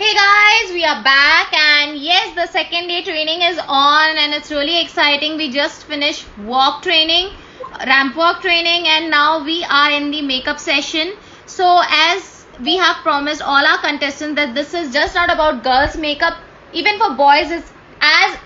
Hey guys, we are back, and yes, the second day training is on and it's really exciting. We just finished walk training, ramp walk training, and now we are in the makeup session. So as we have promised all our contestants that this is just not about girls makeup, even for boys it's as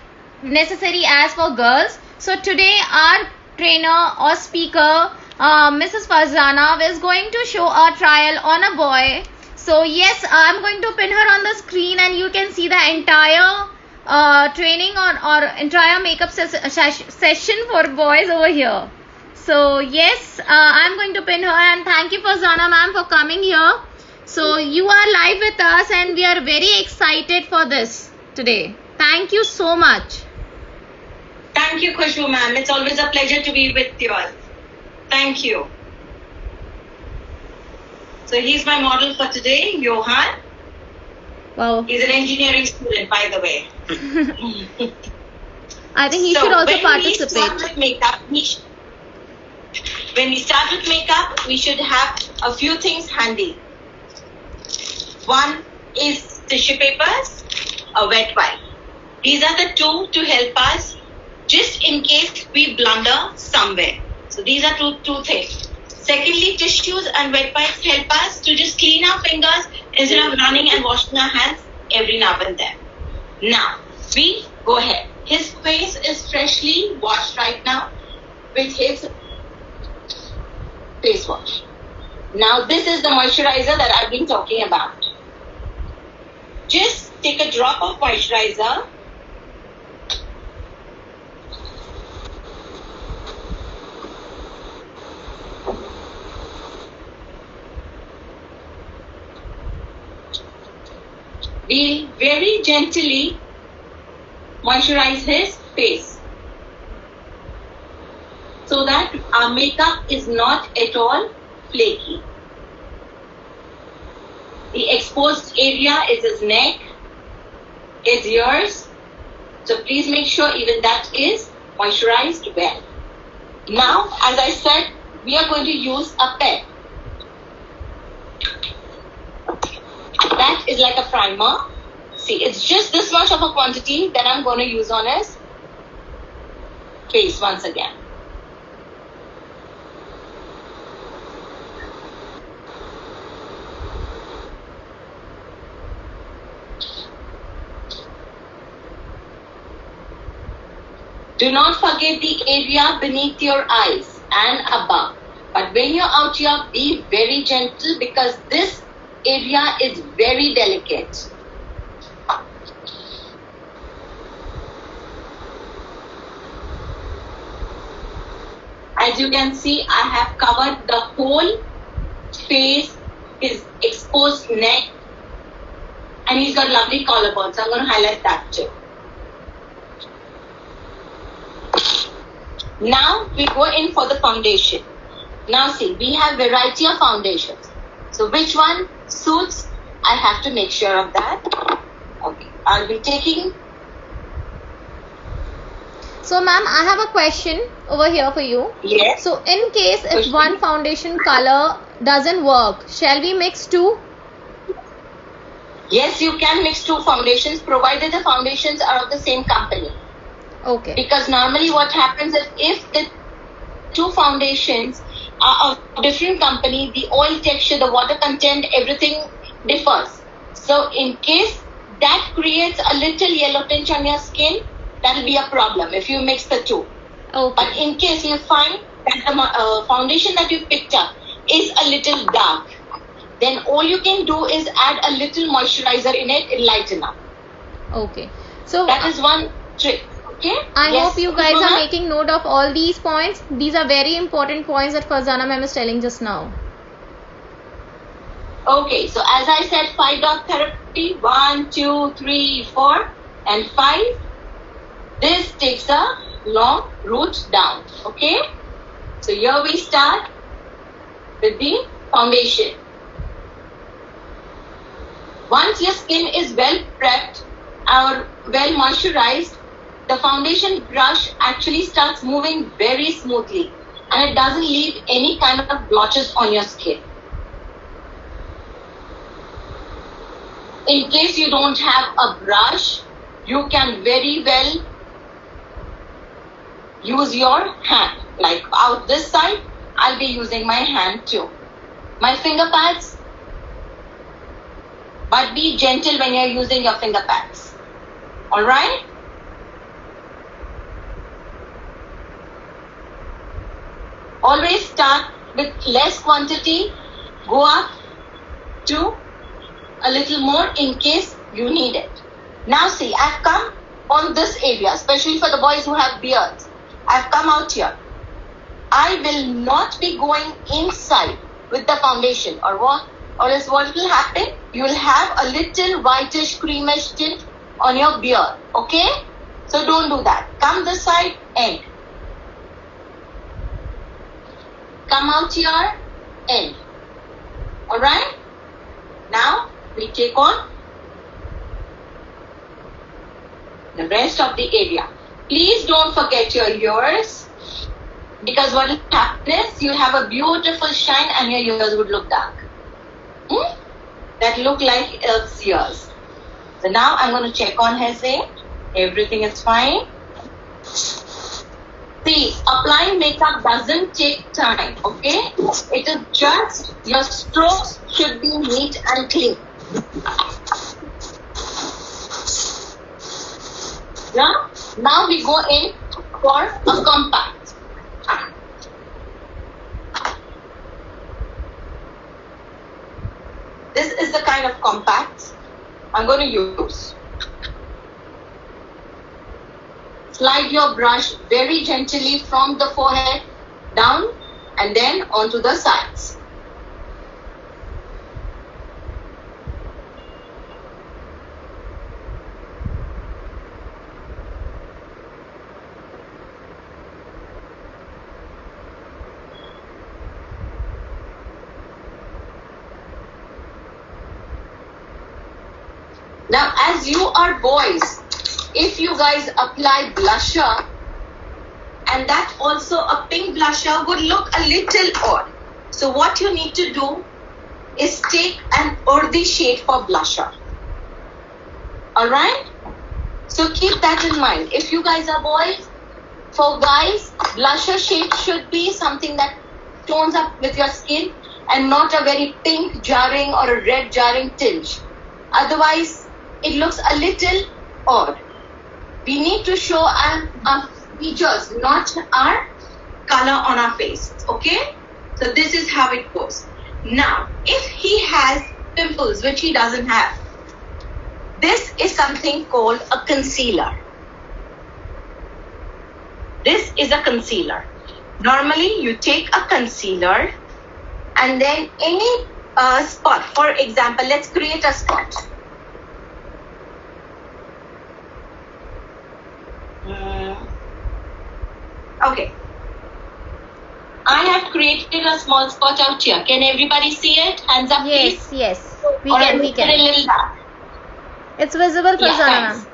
necessary as for girls. So today our trainer or speaker, Mrs. Farzana, is going to show a trial on a boy. So yes, I'm going to pin her on the screen and you can see the entire training or entire makeup session for boys over here. So yes, I'm going to pin her, and thank you Farzana ma'am for coming here. So you are live with us and we are very excited for this today. Thank you so much. Thank you, Khushbu ma'am. It's always a pleasure to be with you all. Thank you. So he's my model for today, Johan. Wow. He's an engineering student, by the way. I think he should also participate. When we start with makeup, we should have a few things handy. One is tissue papers, a wet wipe. These are the two to help us just in case we blunder somewhere. So these are two things. Secondly, tissues and wet wipes help us to just clean our fingers instead of running and washing our hands every now and then. Now, we go ahead. His face is freshly washed right now with his face wash. Now, this is the moisturizer that I've been talking about. Just take a drop of moisturizer . We'll very gently moisturize his face so that our makeup is not at all flaky. The exposed area is his neck, his ears. So please make sure even that is moisturized well. Now, as I said, we are going to use a pen. That is like a primer. See, it's just this much of a quantity that I'm going to use on his face once again. Do not forget the area beneath your eyes and above. But when you're out here, be very gentle because this area is very delicate. As you can see, I have covered the whole face, his exposed neck, and he's got lovely collarbone, so I'm going to highlight that too. Now we go in for the foundation. Now see, we have variety of foundations. So which one suits? I have to make sure of that. Okay, I'll be taking. So ma'am, I have a question over here for you. Yes. So in case if one foundation color doesn't work, shall we mix two? Yes, you can mix two foundations provided the foundations are of the same company. Okay. Because normally what happens is if the two foundations are of different company, the oil texture, the water content, everything differs. So in case that creates a little yellow tinge on your skin, that will be a problem if you mix the two. Okay. But in case you find that the foundation that you picked up is a little dark, then all you can do is add a little moisturizer in it and lighten up. Okay. So that is one trick. Okay? I hope you guys are making note of all these points. These are very important points that Farzana ma'am is telling just now. Okay, so as I said, 5 dot therapy, 1, 2, 3, 4, and 5. This takes a long route down. Okay? So here we start with the foundation. Once your skin is well prepped or well moisturized, the foundation brush actually starts moving very smoothly and it doesn't leave any kind of blotches on your skin. In case you don't have a brush, you can very well use your hand. Like out this side, I'll be using my hand too. My finger pads, but be gentle when you're using your finger pads. Alright? Always start with less quantity, go up to a little more in case you need it. Now see, I've come on this area, especially for the boys who have beards. I've come out here. I will not be going inside with the foundation, or else what will happen? You will have a little whitish creamish tint on your beard. Okay? So don't do that. Come this side, end. Come out here, end. Alright? Now we take on the rest of the area. Please don't forget your ears, because what will happen is you'll have a beautiful shine and your ears would look dark. That look like elf's ears. So now I'm going to check on his hair. Everything is fine. See, applying makeup doesn't take time, okay? It is just your strokes should be neat and clean. Yeah? Now we go in for a compact. This is the kind of compact I'm going to use. Slide your brush very gently from the forehead down and then onto the sides. Now, as you are boys, if you guys apply blusher, and that also a pink blusher would look a little odd. So what you need to do is take an earthy shade for blusher. Alright? So keep that in mind. If you guys are boys, for guys, blusher shade should be something that tones up with your skin and not a very pink jarring or a red jarring tinge. Otherwise, it looks a little odd. We need to show our features, not our color on our face. Okay? So this is how it goes. Now, if he has pimples, which he doesn't have, this is something called a concealer. This is a concealer. Normally, you take a concealer and then any spot. For example, let's create a spot. Okay. I have created a small spot out here. Can everybody see it? Hands up, Yes, please. yes. We Or can, is we it can. a little dark? It's visible for Yeah, Sana. thanks.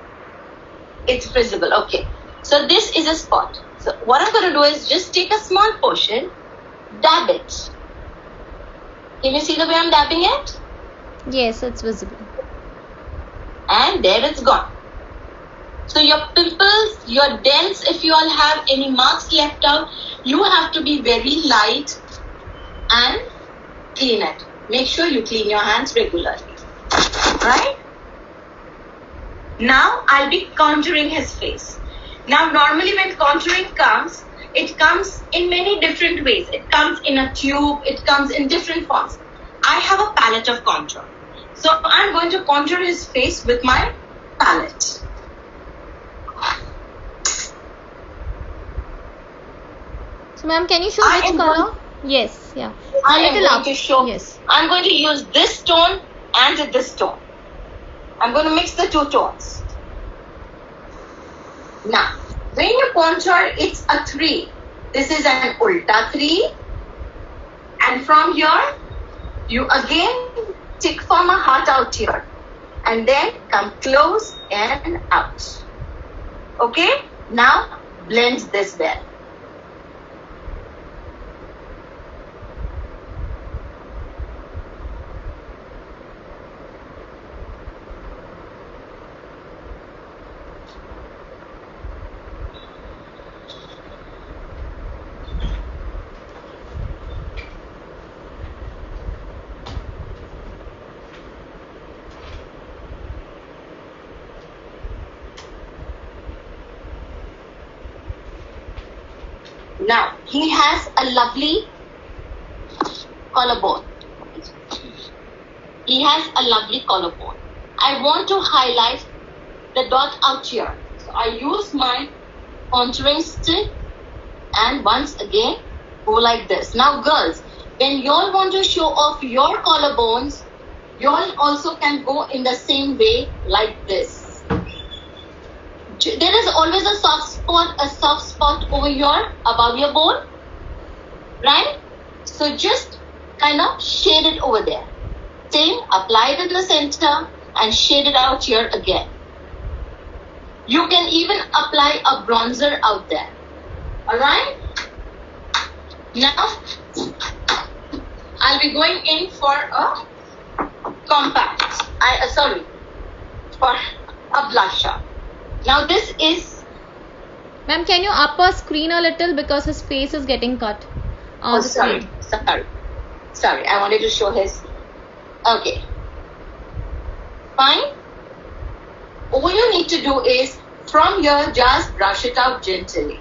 It's visible. Okay. So this is a spot. So what I'm going to do is just take a small portion, dab it. Can you see the way I'm dabbing it? Yes, it's visible. And there it's gone. So your pimples, your dents, if you all have any marks left out, you have to be very light and clean it. Make sure you clean your hands regularly. Right? Now I'll be contouring his face. Now normally when contouring comes, it comes in many different ways. It comes in a tube, it comes in different forms. I have a palette of contour. So I'm going to contour his face with my palette. So, ma'am, can you show I which am color? Yes, yeah. I am Little going up. to show. Yes. I'm going to use this tone and this tone. I'm going to mix the two tones. Now, when you contour, it's a 3. This is an ulta 3. And from here, you again take from a heart out here. And then come close and out. Okay? Now, blend this well. Now, he has a lovely collarbone. He has a lovely collarbone. I want to highlight the dot out here. So I use my contouring stick and once again go like this. Now girls, when you all want to show off your collarbones, you all also can go in the same way like this. There is always a soft spot over here above your bone, right? So just kind of shade it over there. Same, apply it in the center and shade it out here again. You can even apply a bronzer out there. Alright? Now, I'll be going in for a compact. For a blusher. Now this is... Ma'am, can you up our screen a little because his face is getting cut? Sorry, I wanted to show his... Okay. Fine. All you need to do is, from here, just brush it out gently.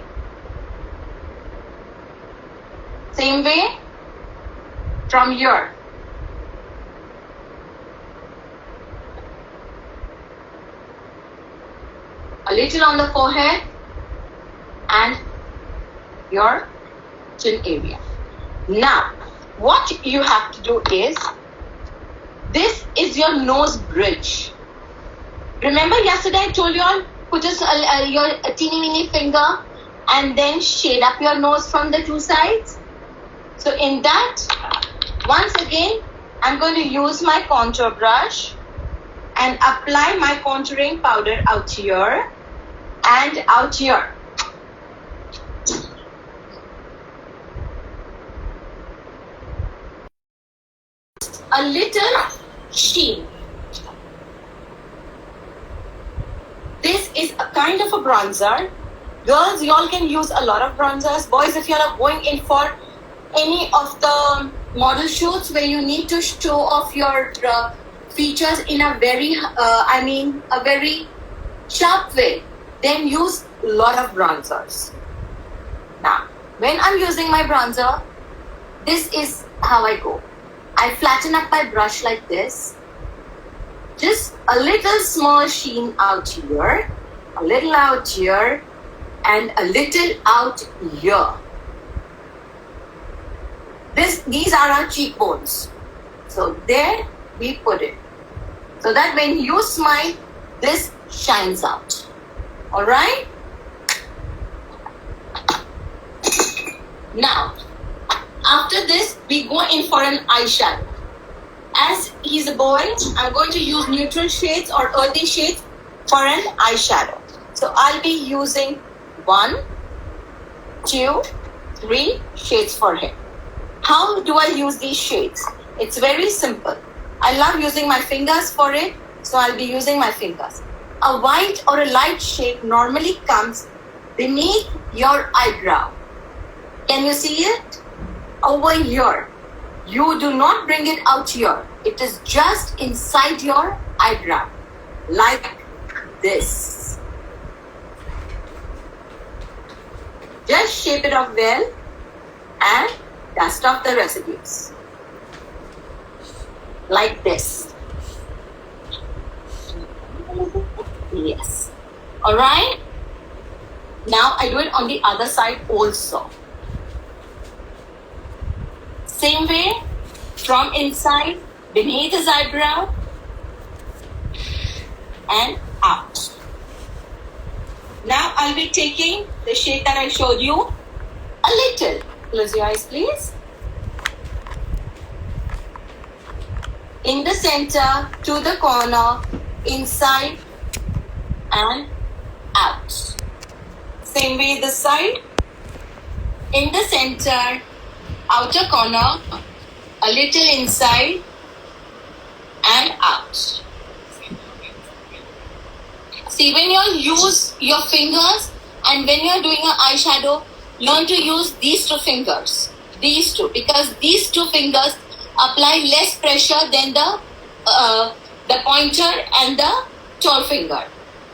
Same way, from here. A little on the forehead and your chin area. Now, what you have to do is, this is your nose bridge. Remember yesterday I told you all, put your teeny weeny finger and then shade up your nose from the two sides. So in that, once again, I'm going to use my contour brush and apply my contouring powder out here and out here. A little sheen. This is a kind of a bronzer. Girls, you all can use a lot of bronzers. Boys, if you are going in for any of the model shoots where you need to show off your features in a very, a very sharp way, then use a lot of bronzers. Now, when I'm using my bronzer, this is how I go. I flatten up my brush like this. Just a little small sheen out here, a little out here, and a little out here. These are our cheekbones. So there we put it. So that when you smile, this shines out. Alright? Now, after this, we go in for an eyeshadow. As he's a boy, I'm going to use neutral shades or earthy shades for an eyeshadow. So I'll be using 1, 2, 3 shades for him. How do I use these shades? It's very simple. I love using my fingers for it, so I'll be using my fingers. A white or a light shade normally comes beneath your eyebrow. Can you see it? Over here. You do not bring it out here. It is just inside your eyebrow. Like this. Just shape it off well and dust off the residues. Like this. Yes. Alright? Now I do it on the other side also. Same way, from inside, beneath his eyebrow, and out. Now I'll be taking the shade that I showed you a little. Close your eyes, please. In the center, to the corner, inside, and out. Same way this side. In the center, outer corner, a little inside and out. See, when you use your fingers and when you're doing an eyeshadow, learn to use these two fingers. These two, because these two fingers apply less pressure than the pointer and the tall finger.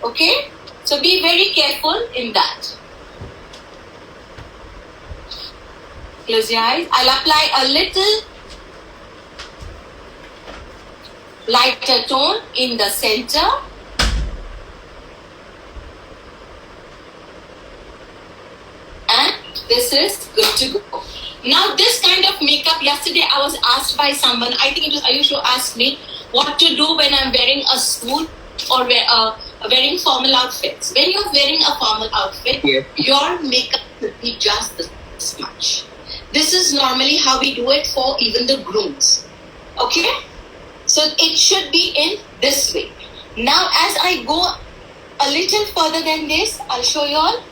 Okay? So be very careful in that. Close your eyes. I'll apply a little lighter tone in the center. And this is good to go. Now this kind of makeup, yesterday I was asked by someone, I think it was Ayush, asked me what to do when I'm wearing a suit or wearing formal outfits. When you're wearing a formal outfit, your makeup should be just this much. This is normally how we do it for even the grooms. Okay? So it should be in this way. Now as I go a little further than this, I'll show you all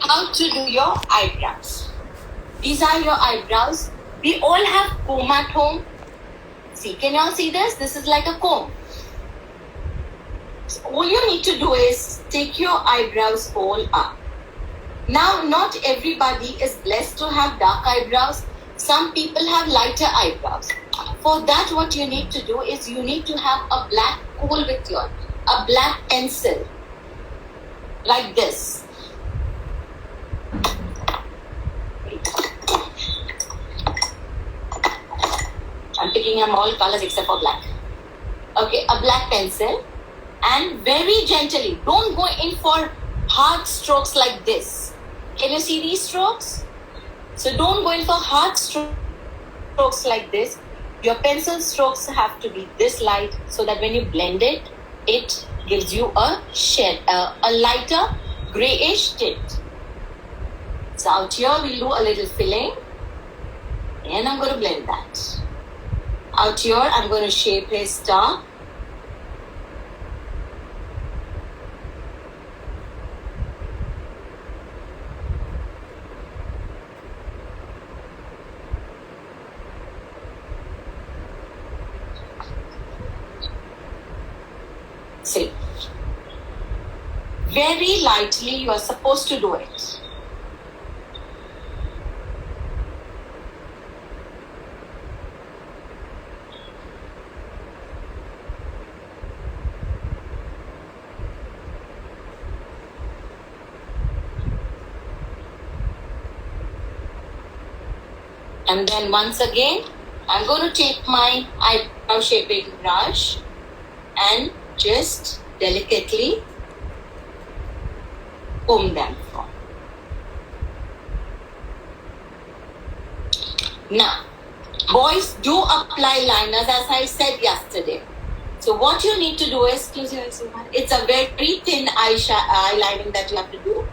how to do your eyebrows. These are your eyebrows. We all have comb at home. See, can you all see this? This is like a comb. So all you need to do is take your eyebrows all up. Now, not everybody is blessed to have dark eyebrows. Some people have lighter eyebrows. For that, what you need to do is you need to have a black kohl with you, a black pencil, like this. I'm picking up all colors except for black. Okay, a black pencil, and very gently, don't go in for hard strokes like this. Can you see these strokes? So don't go in for hard strokes like this. Your pencil strokes have to be this light so that when you blend it, it gives you a shade, a lighter grayish tint. So out here we'll do a little filling, and I'm going to blend that. Out here I'm going to shape a star. See, very lightly you are supposed to do it. And then once again, I'm going to take my eyebrow shaping brush and just delicately comb them. Now, boys do apply liners as I said yesterday. So what you need to do is, close your eyes. It's a very thin eyelining that you have to do.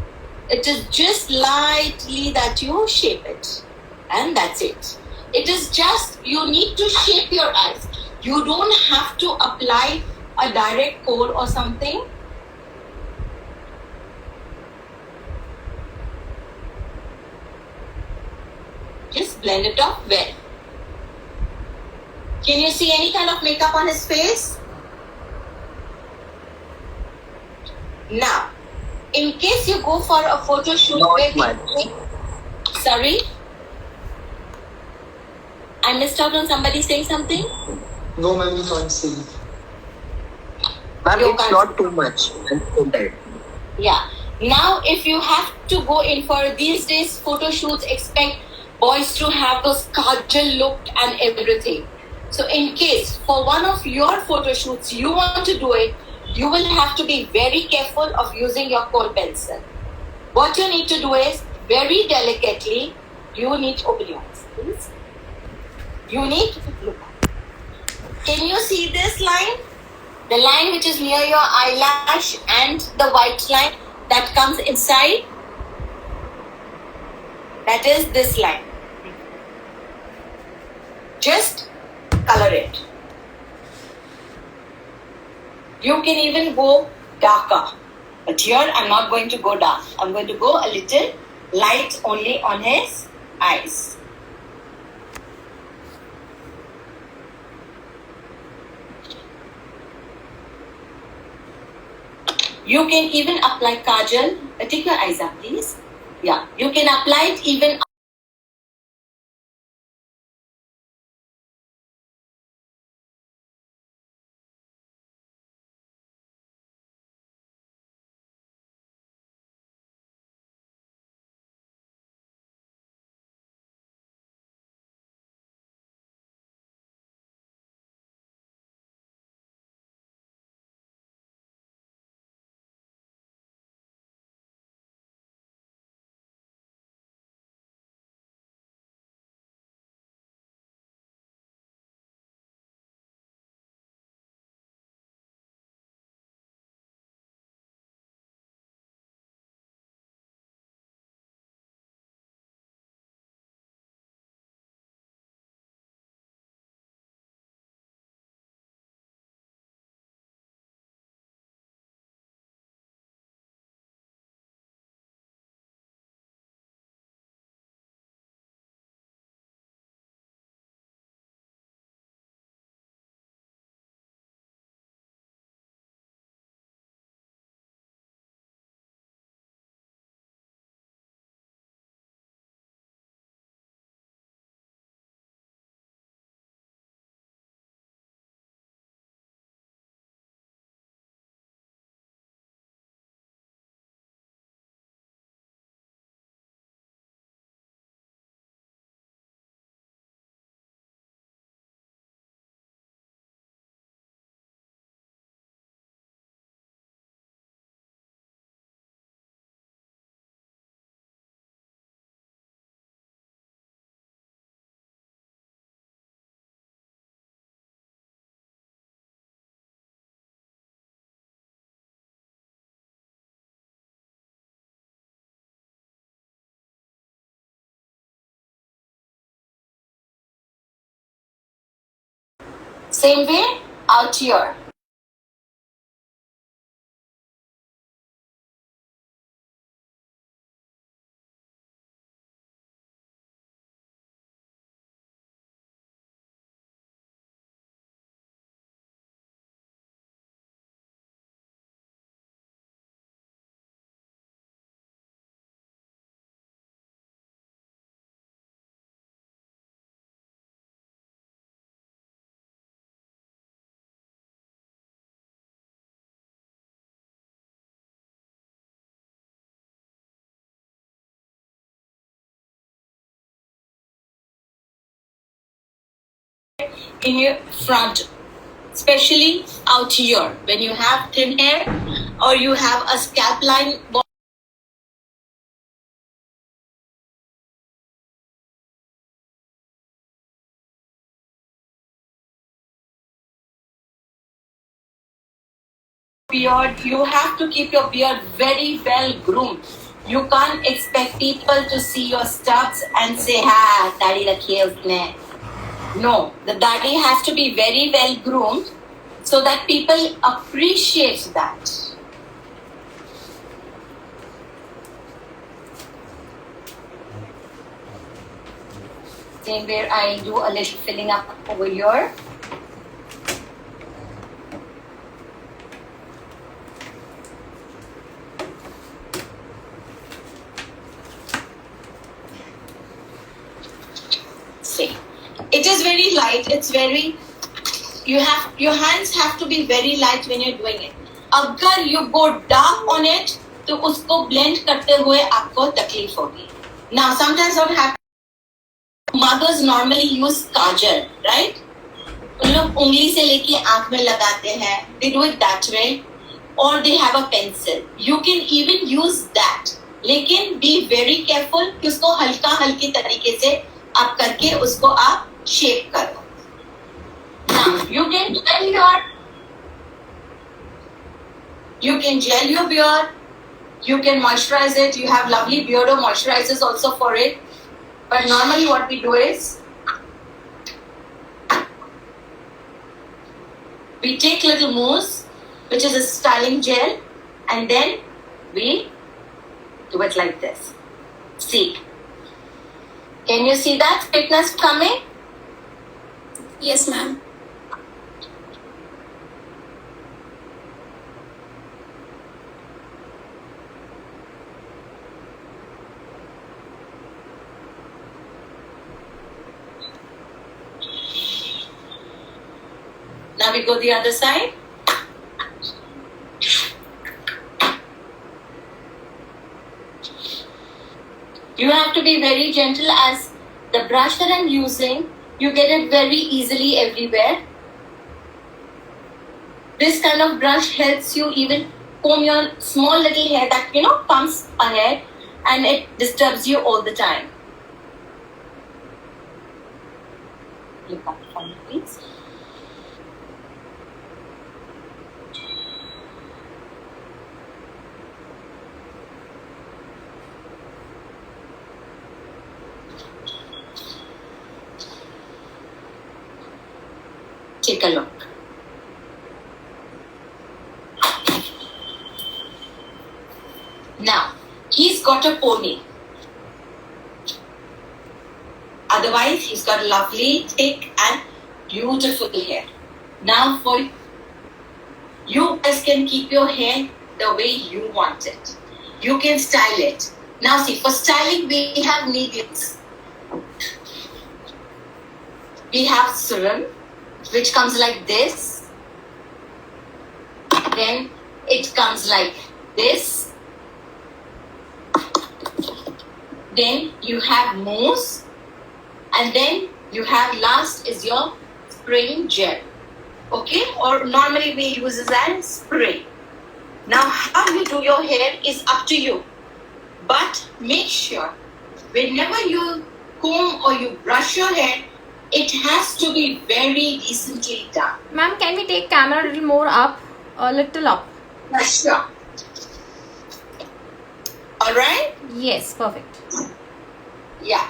It is just lightly that you shape it. And that's it. It is just, you need to shape your eyes. You don't have to apply a direct kohl or something. Just blend it off well. Can you see any kind of makeup on his face? Now, in case you go for a photo shoot sorry? I missed out on somebody saying something? No, ma'am, you can't see. Ma'am, it's not too much. Yeah. Now, if you have to go in for these days photo shoots, expect boys to have those kajal look and everything. So, in case for one of your photo shoots you want to do it, you will have to be very careful of using your kohl pencil. What you need to do is very delicately, you need to open your eyes, please. You need to look. Can you see this line? The line which is near your eyelash and the white line that comes inside, that is this line. Just color it. You can even go darker. But here I'm not going to go dark. I'm going to go a little light only on his eyes. You can even apply kajal. Take your eyes up, please. Yeah, you can apply it even Same way out here. In your front, especially out here, when you have thin hair or you have a scalp line. Beard, you have to keep your beard very well groomed. You can't expect people to see your stubs and say, "Ha, दाढ़ी रखी है उसने." No, the दाढ़ी has to be very well groomed so that people appreciate that. Same where I do a little filling up over here. See, it is very light. It's very. Your hands have to be very light when you're doing it. अगर you go dark on it, तो उसको blend करते हुए आपको तकलीफ होगी. Now sometimes what happens? Mothers normally use Kajal, right? उन लोग उंगली से लेके आंख में लगाते हैं. They do it that way, or they have a pencil. You can even use that. लेकिन be very careful कि उसको हल्की तरीके से आप करके उसको आप शेप करो. Now you can gel your beard. You can moisturize it. You have lovely beardo moisturizers also for it. But normally what we do is we take little mousse, which is a styling gel, and then we do it like this. See. Can you see that thickness coming? Yes, ma'am. Now we go the other side. You have to be very gentle as the brush that I'm using, you get it very easily everywhere. This kind of brush helps you even comb your small little hair that comes ahead and it disturbs you all the time. Look up for me, please. Take a look. Now, he's got a pony. Otherwise, he's got lovely, thick and beautiful hair. Now, for you guys can keep your hair the way you want it. You can style it. Now, see, for styling, we have mediums. We have serum, which comes like this. Then it comes like this. Then you have mousse. And then you have last is your spraying gel. Okay? Or normally we use it as spray. Now how you do your hair is up to you. But make sure whenever you comb or you brush your hair, it has to be very decently done. Ma'am, can we take camera a little more up? A little up. Sure. Alright? Yes, perfect. Yeah.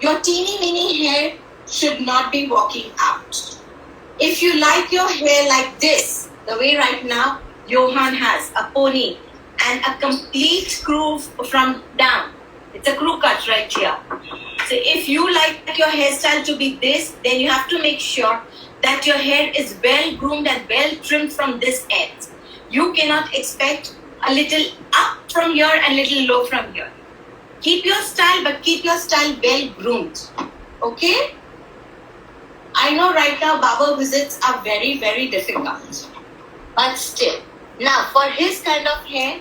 Your teeny weeny hair should not be walking out. If you like your hair like this, the way right now Johan has a pony and a complete screw from down. It's a crew cut right here. So if you like your hairstyle to be this, then you have to make sure that your hair is well groomed and well trimmed from this end. You cannot expect a little up from here and little low from here. Keep your style, but keep your style well groomed. Okay? I know right now barber visits are very, very difficult. But still. Now, for his kind of hair,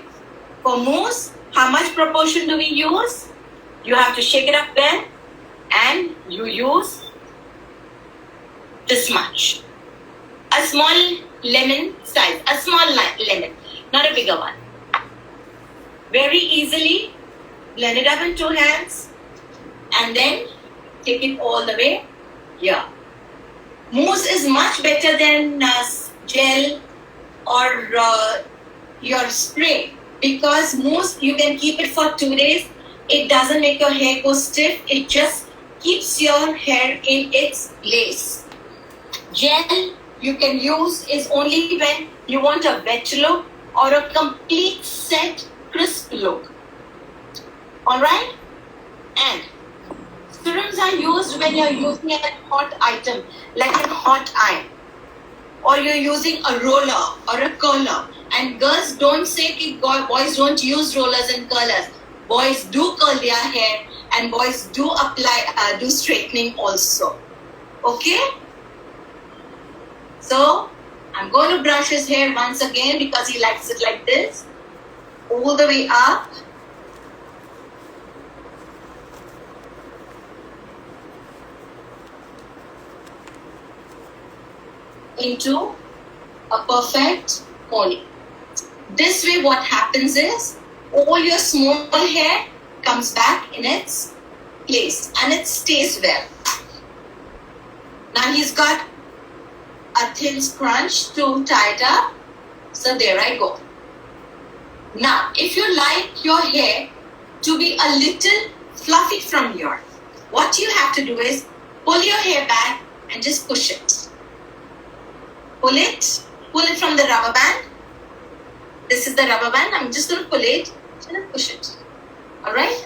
for Moose, how much proportion do we use? You have to shake it up there and you use this much. A small lemon size, a small lemon, not a bigger one. Very easily blend it up in 2 hands and then take it all the way here. Mousse is much better than gel or your spray, because mousse you can keep it for 2 days. It doesn't make your hair go stiff. It just keeps your hair in its place. Gel you can use is only when you want a wet look or a complete set crisp look. Alright? And serums are used when you're using a hot item like a hot iron, or you're using a roller or a curler. And girls don't say that boys don't use rollers and curlers. Boys do curl their hair and boys do apply, do straightening also. Okay? So, I'm going to brush his hair once again because he likes it like this. All the way up. Into a perfect pony. This way what happens is all your small hair comes back in its place and it stays well. Now he's got a thin scrunch to tie it up. So there I go. Now if you like your hair to be a little fluffy from here, what you have to do is pull your hair back and just push it. Pull it from the rubber band. This is the rubber band. I'm just going to pull it and push it. Alright?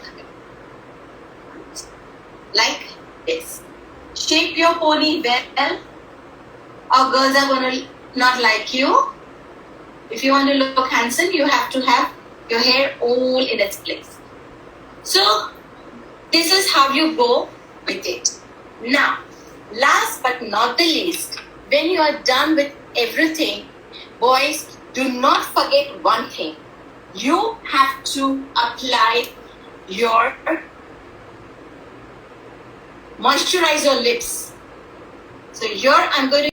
Like this. Shape your pony well, or girls are going to not like you. If you want to look handsome, you have to have your hair all in its place. So, this is how you go with it. Now, last but not the least, when you are done with everything, boys, do not forget one thing. You have to apply your moisturize your lips. So here I'm going to